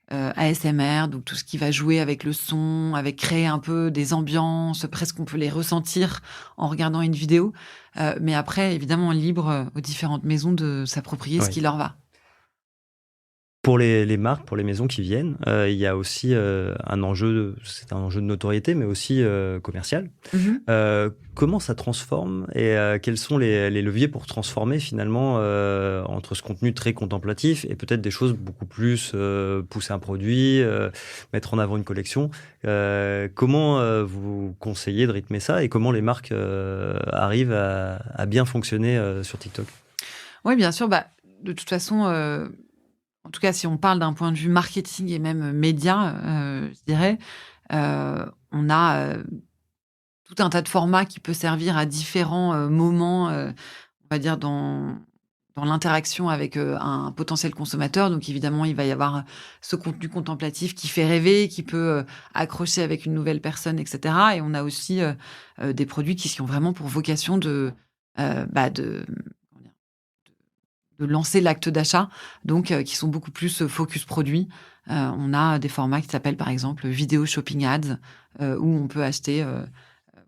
ASMR, donc tout ce qui va jouer avec le son, avec créer un peu des ambiances, presque on peut les ressentir en regardant une vidéo. Mais après, évidemment, libre aux différentes maisons de s'approprier ce qui leur va. Pour les marques, pour les maisons qui viennent, il y a aussi un enjeu de notoriété, mais aussi commercial. Comment ça transforme et quels sont les leviers pour transformer finalement entre ce contenu très contemplatif et peut-être des choses beaucoup plus pousser un produit, mettre en avant une collection. Comment vous conseillez de rythmer ça et comment les marques arrivent à bien fonctionner sur TikTok? Oui, bien sûr. De toute façon... En tout cas, si on parle d'un point de vue marketing et même média, je dirais, on a tout un tas de formats qui peut servir à différents moments, on va dire, dans l'interaction avec un potentiel consommateur. Donc, évidemment, il va y avoir ce contenu contemplatif qui fait rêver, qui peut accrocher avec une nouvelle personne, etc. Et on a aussi des produits qui ont vraiment pour vocation de lancer l'acte d'achat, donc qui sont beaucoup plus focus produit. On a des formats qui s'appellent par exemple vidéo shopping ads, où on peut acheter.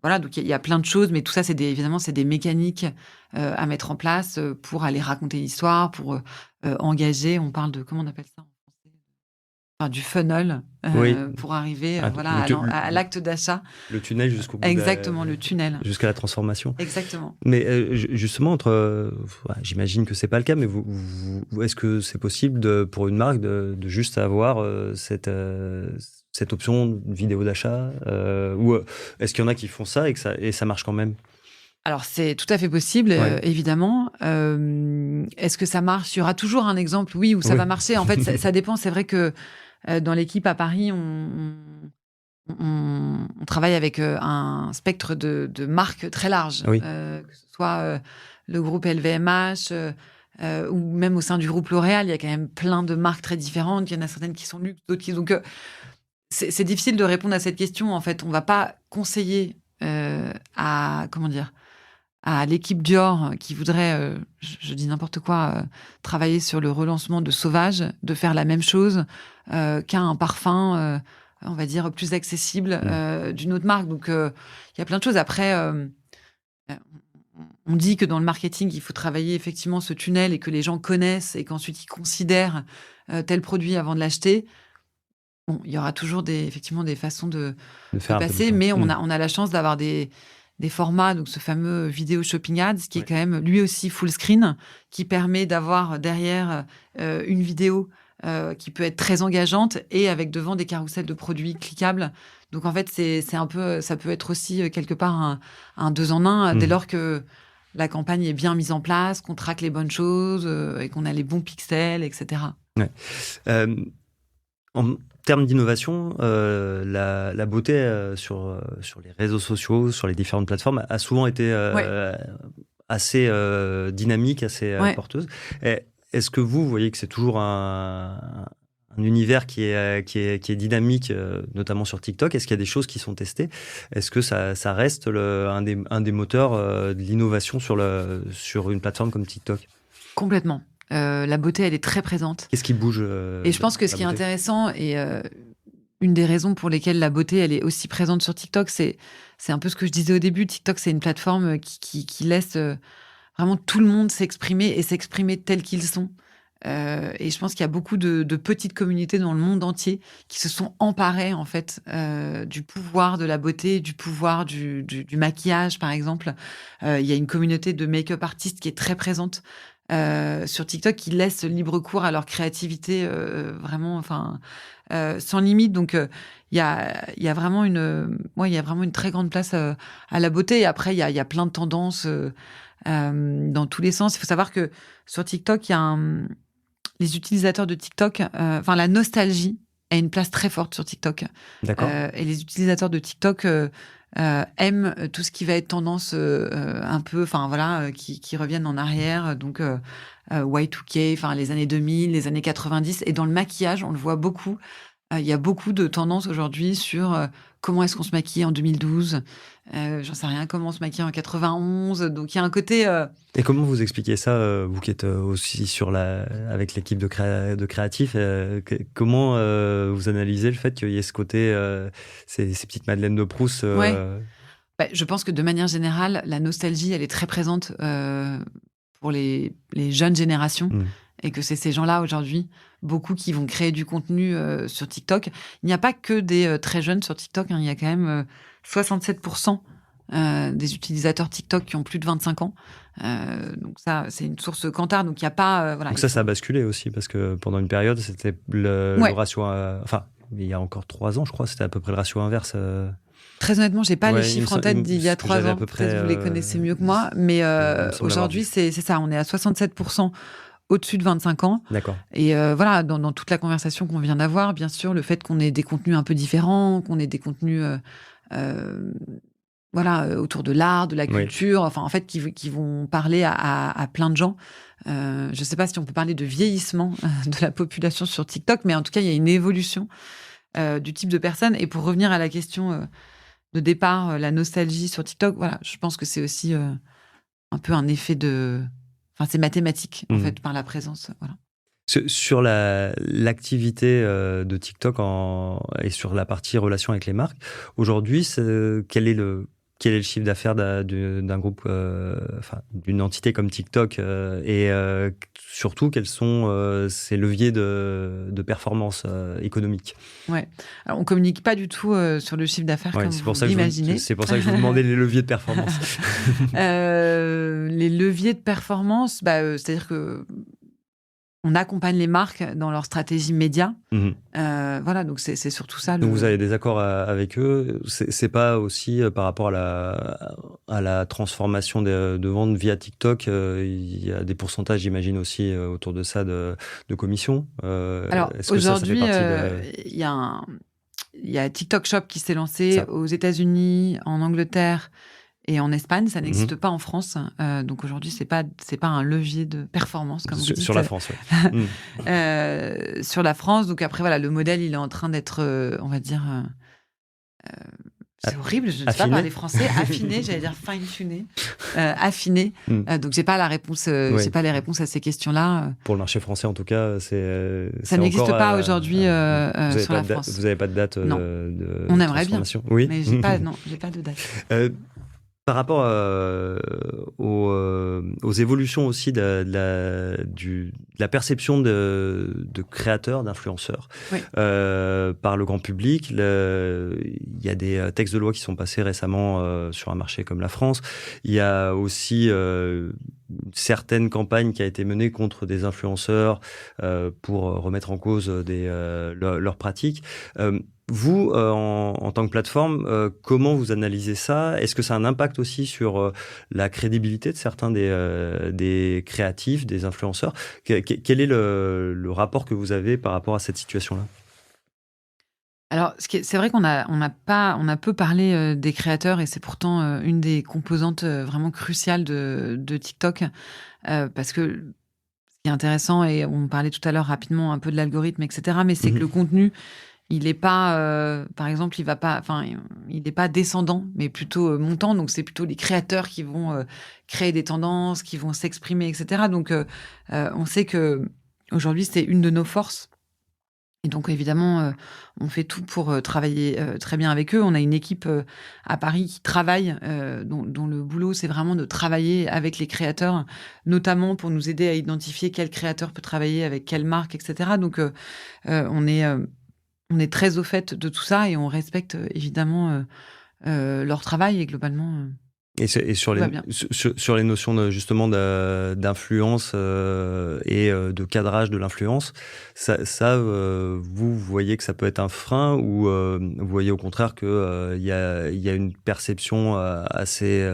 Donc il y a plein de choses, mais tout ça, évidemment, c'est des mécaniques à mettre en place pour aller raconter l'histoire, pour engager. On parle de, comment on appelle ça en français ? Du funnel pour arriver à l'acte d'achat. Le tunnel jusqu'au bout. Exactement, le tunnel. Jusqu'à la transformation. Exactement. Mais justement, j'imagine que c'est pas le cas, mais est-ce que c'est possible pour une marque de juste avoir cette option vidéo d'achat ou est-ce qu'il y en a qui font ça et ça marche quand même? Alors, c'est tout à fait possible, évidemment. Est-ce que ça marche? Il y aura toujours un exemple, oui, où ça va marcher. En fait, ça dépend. C'est vrai que dans l'équipe à Paris, on travaille avec un spectre de marques très large. Que ce soit le groupe LVMH ou même au sein du groupe L'Oréal, il y a quand même plein de marques très différentes. Il y en a certaines qui sont luxe, d'autres qui... Donc, c'est difficile de répondre à cette question. En fait, on ne va pas conseiller à l'équipe Dior qui voudrait, je dis n'importe quoi, travailler sur le relancement de Sauvage, de faire la même chose qu'à un parfum, on va dire, plus accessible d'une autre marque. Donc, il y a plein de choses. Après, on dit que dans le marketing, il faut travailler effectivement ce tunnel et que les gens connaissent et qu'ensuite ils considèrent tel produit avant de l'acheter. Bon, il y aura toujours effectivement des façons de passer, mais on a la chance d'avoir des formats, donc ce fameux vidéo shopping ads, qui est quand même lui aussi full screen, qui permet d'avoir derrière une vidéo qui peut être très engageante et avec devant des carousels de produits cliquables. Donc en fait, c'est un peu, ça peut être aussi quelque part un 2 en 1 dès lors que la campagne est bien mise en place, qu'on traque les bonnes choses et qu'on a les bons pixels, etc. En termes d'innovation, la beauté sur les réseaux sociaux, sur les différentes plateformes, a souvent été assez dynamique, assez porteuse. Est-ce que vous voyez que c'est toujours un univers qui est dynamique, notamment sur TikTok? Est-ce qu'il y a des choses qui sont testées? Est-ce que ça reste un des moteurs de l'innovation sur une plateforme comme TikTok? Complètement. La beauté, elle est très présente. Qu'est-ce qui bouge Et je pense que ce qui est intéressant, et une des raisons pour lesquelles la beauté, elle est aussi présente sur TikTok. C'est un peu ce que je disais au début. TikTok, c'est une plateforme qui laisse vraiment tout le monde s'exprimer et s'exprimer tels qu'ils sont. Et je pense qu'il y a beaucoup de petites communautés dans le monde entier qui se sont emparées en fait du pouvoir de la beauté, du pouvoir du maquillage par exemple. Il y a une communauté de make-up artistes qui est très présente sur TikTok, qui laisse libre cours à leur créativité vraiment, sans limite. Donc il y a vraiment une très grande place à la beauté. Et après il y a plein de tendances dans tous les sens. Il faut savoir que sur TikTok, il y a les utilisateurs de TikTok, la nostalgie a une place très forte sur TikTok. D'accord. Et les utilisateurs de TikTok aiment tout ce qui va être tendance un peu, qui reviennent en arrière. Donc, Y2K, les années 2000, les années 90. Et dans le maquillage, on le voit beaucoup. Il y a beaucoup de tendances aujourd'hui sur comment est-ce qu'on se maquille en 2012. J'en sais rien, comment on se maquille en 91. Donc, il y a un côté... Et comment vous expliquez ça, vous qui êtes aussi avec l'équipe de créatifs, comment vous analysez le fait qu'il y ait ce côté, ces petites Madeleines de Proust Je pense que de manière générale, la nostalgie, elle est très présente pour les jeunes générations. Et que c'est ces gens-là, aujourd'hui, beaucoup qui vont créer du contenu sur TikTok. Il n'y a pas que des très jeunes sur TikTok. Il y a quand même 67% des utilisateurs TikTok qui ont plus de 25 ans. Donc ça, c'est une source Kantar. Donc il n'y a pas... donc ça a basculé aussi, parce que pendant une période, c'était le ratio... il y a encore 3 ans, je crois, c'était à peu près le ratio inverse. Très honnêtement, j'ai pas les chiffres en tête d'il y a 3 ans. Peut-être vous les connaissez mieux que moi. Mais aujourd'hui, c'est ça. On est à 67% au-dessus de 25 ans. D'accord. Et dans toute la conversation qu'on vient d'avoir, bien sûr, le fait qu'on ait des contenus un peu différents, qu'on ait des contenus autour de l'art, de la culture, qui vont parler à plein de gens. Je ne sais pas si on peut parler de vieillissement de la population sur TikTok, mais en tout cas, il y a une évolution du type de personnes. Et pour revenir à la question de départ, la nostalgie sur TikTok, je pense que c'est aussi un peu un effet de... c'est mathématique, en fait, par la présence. Voilà. Sur l'activité de TikTok et sur la partie relation avec les marques, aujourd'hui, quel est le chiffre d'affaires d'un groupe, d'une entité comme TikTok et surtout, quels sont ces leviers de performance économique? Ouais. Alors, on communique pas du tout sur le chiffre d'affaires comme vous l'imaginez. C'est pour ça que je vous demandais les leviers de performance. Les leviers de performance, c'est-à-dire que on accompagne les marques dans leur stratégie média. Donc c'est surtout ça. Donc vous avez des accords avec eux. C'est pas aussi par rapport à la transformation de ventes via TikTok. Il y a des pourcentages, j'imagine aussi autour de ça de commissions. Alors aujourd'hui, il y a TikTok Shop qui s'est lancé aux États-Unis, en Angleterre et en Espagne. Ça n'existe pas en France. Donc aujourd'hui, c'est pas un levier de performance comme vous dites. Sur la France, sur la France. Donc après, le modèle, il est en train d'être, on va dire, c'est horrible, je ne sais pas parler français. Affiné, j'allais dire fine-tuné, affiné. Donc j'ai pas la réponse, j'ai pas les réponses à ces questions-là. Pour le marché français, en tout cas, ça n'existe pas aujourd'hui sur la France. Vous n'avez pas de date On aimerait bien, oui. Mais j'ai pas de date. Par rapport aux évolutions aussi de la perception de créateurs, d'influenceurs par le grand public, il y a des textes de loi qui sont passés récemment sur un marché comme la France. Il y a aussi certaines campagnes qui a été menée contre des influenceurs pour remettre en cause leurs pratiques. Vous, en tant que plateforme, comment vous analysez ça? Est-ce que ça a un impact aussi sur la crédibilité de certains des créatifs, des influenceurs? Quel est le rapport que vous avez par rapport à cette situation-là? Alors, c'est vrai qu'on a peu parlé des créateurs et c'est pourtant une des composantes vraiment cruciales de TikTok parce que ce qui est intéressant, et on parlait tout à l'heure rapidement un peu de l'algorithme, etc., mais c'est que le contenu, il n'est pas, par exemple, il n'est pas descendant, mais plutôt montant. Donc, c'est plutôt les créateurs qui vont créer des tendances, qui vont s'exprimer, etc. Donc, on sait que aujourd'hui, c'est une de nos forces. Et donc, évidemment, on fait tout pour travailler très bien avec eux. On a une équipe à Paris qui travaille, dont le boulot, c'est vraiment de travailler avec les créateurs, notamment pour nous aider à identifier quel créateur peut travailler avec quelle marque, etc. Donc, on est très au fait de tout ça et on respecte évidemment leur travail et globalement... Et sur les notions justement d'influence et de cadrage de l'influence, vous voyez que ça peut être un frein ou vous voyez au contraire que il y a une perception assez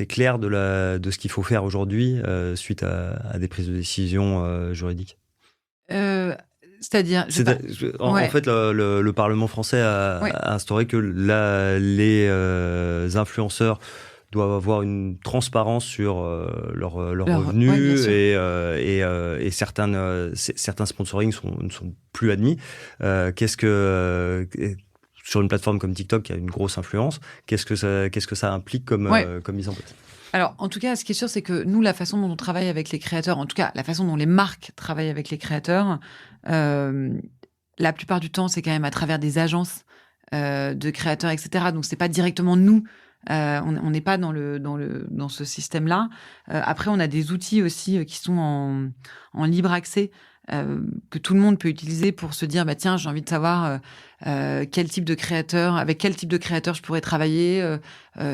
claire de ce qu'il faut faire aujourd'hui suite à des prises de décision juridiques? C'est-à-dire, en fait, le Parlement français a instauré que les influenceurs doivent avoir une transparence sur leurs revenus et certains sponsorings ne sont plus admis. Sur une plateforme comme TikTok qui a une grosse influence, qu'est-ce que ça implique comme mise en place? Alors, en tout cas, ce qui est sûr, c'est que nous, la façon dont on travaille avec les créateurs, en tout cas, la façon dont les marques travaillent avec les créateurs, la plupart du temps, c'est quand même à travers des agences de créateurs, etc. Donc, c'est pas directement nous. On n'est pas dans ce système-là. Après, on a des outils aussi qui sont en libre accès, que tout le monde peut utiliser pour se dire, bah tiens, j'ai envie de savoir avec quel type de créateur je pourrais travailler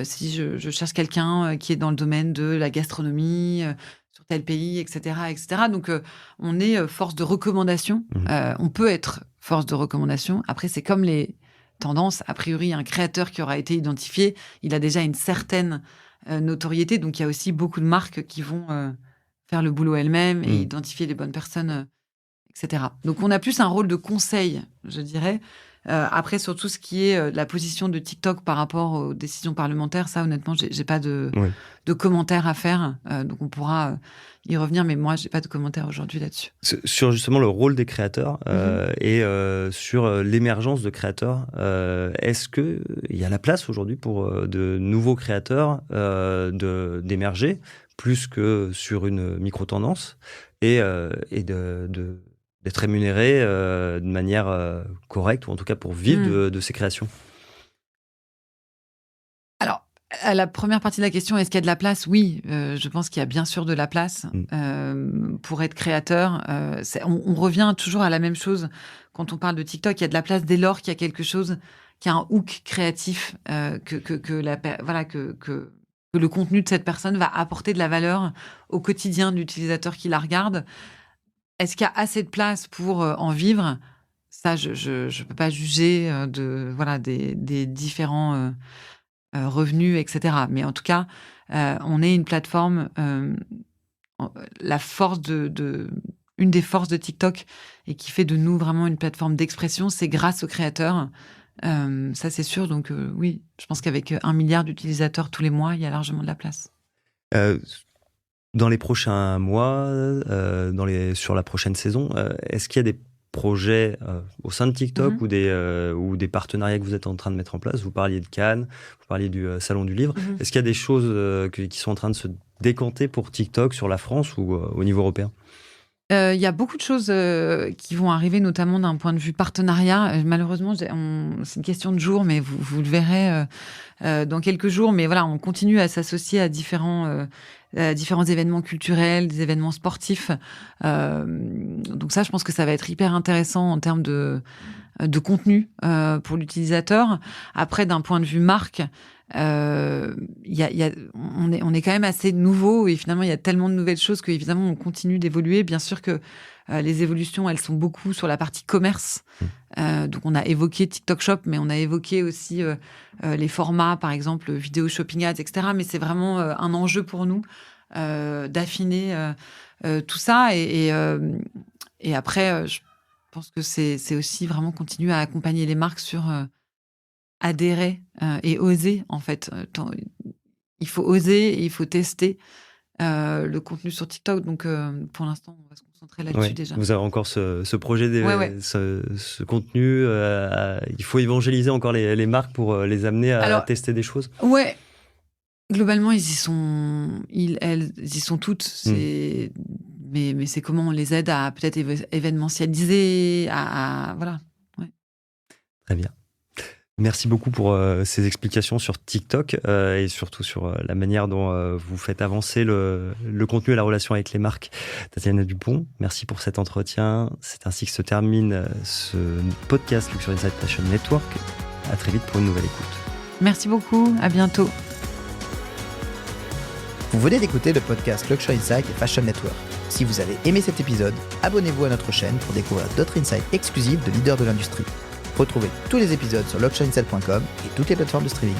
si je cherche quelqu'un qui est dans le domaine de la gastronomie sur tel pays, etc., etc. Donc, on est force de recommandation. On peut être force de recommandation. Après, c'est comme les tendances. A priori, un créateur qui aura été identifié, il a déjà une certaine notoriété. Donc, il y a aussi beaucoup de marques qui vont faire le boulot elles-mêmes et identifier les bonnes personnes, etc. Donc, on a plus un rôle de conseil, je dirais. Après, sur tout ce qui est la position de TikTok par rapport aux décisions parlementaires, ça, honnêtement, j'ai pas de commentaires à faire. Donc, on pourra y revenir, mais moi, j'ai pas de commentaires aujourd'hui là-dessus. Sur justement le rôle des créateurs et sur l'émergence de créateurs, est-ce qu'il y a la place aujourd'hui pour de nouveaux créateurs d'émerger plus que sur une micro-tendance et d'être rémunéré de manière correcte, ou en tout cas pour vivre de ses créations? Alors, à la première partie de la question, est-ce qu'il y a de la place? Oui, je pense qu'il y a bien sûr de la place pour être créateur. On revient toujours à la même chose quand on parle de TikTok. Il y a de la place dès lors qu'il y a quelque chose, qui a un hook créatif, que le contenu de cette personne va apporter de la valeur au quotidien de l'utilisateur qui la regarde. Est-ce qu'il y a assez de place pour en vivre? Ça, je peux pas juger des différents revenus, etc. Mais en tout cas, on est une plateforme. La force une des forces de TikTok et qui fait de nous vraiment une plateforme d'expression, c'est grâce aux créateurs. Ça, c'est sûr. Donc oui, je pense qu'avec 1 milliard d'utilisateurs tous les mois, il y a largement de la place. Dans les prochains mois, sur la prochaine saison, est-ce qu'il y a des projets au sein de TikTok ou des partenariats que vous êtes en train de mettre en place? Vous parliez de Cannes, vous parliez du Salon du Livre. Est-ce qu'il y a des choses qui sont en train de se décanter pour TikTok sur la France ou au niveau européen? Il y a beaucoup de choses qui vont arriver, notamment d'un point de vue partenariat. Malheureusement, c'est une question de jours, mais vous le verrez dans quelques jours. Mais voilà, on continue à s'associer à différents événements culturels, des événements sportifs. Donc ça, je pense que ça va être hyper intéressant en termes de contenu pour l'utilisateur. Après, d'un point de vue marque, on est quand même assez nouveau et finalement il y a tellement de nouvelles choses qu'évidemment on continue d'évoluer. Bien sûr que les évolutions, elles sont beaucoup sur la partie commerce. Donc on a évoqué TikTok Shop, mais on a évoqué aussi les formats, par exemple vidéo shopping ads, etc. Mais c'est vraiment un enjeu pour nous d'affiner tout ça et après je pense que c'est aussi vraiment continuer à accompagner les marques sur adhérer et oser, en fait. Il faut oser et il faut tester le contenu sur TikTok. Donc, pour l'instant, on va se concentrer là-dessus déjà. Vous avez encore ce projet, ce contenu. Il faut évangéliser encore les marques pour les amener à tester des choses. Ouais. Globalement, elles y sont toutes. C'est mais c'est comment on les aide à peut-être événementialiser, voilà. Ouais. Très bien. Merci beaucoup pour ces explications sur TikTok et surtout sur la manière dont vous faites avancer le contenu et la relation avec les marques. Tatiana Dupont, merci pour cet entretien. C'est ainsi que se termine ce podcast Luxury Insight Fashion Network. À très vite pour une nouvelle écoute. Merci beaucoup, à bientôt. Vous venez d'écouter le podcast Luxury Insight et Fashion Network. Si vous avez aimé cet épisode, abonnez-vous à notre chaîne pour découvrir d'autres insights exclusifs de leaders de l'industrie. Retrouvez tous les épisodes sur luxuryinsight.com et toutes les plateformes de streaming.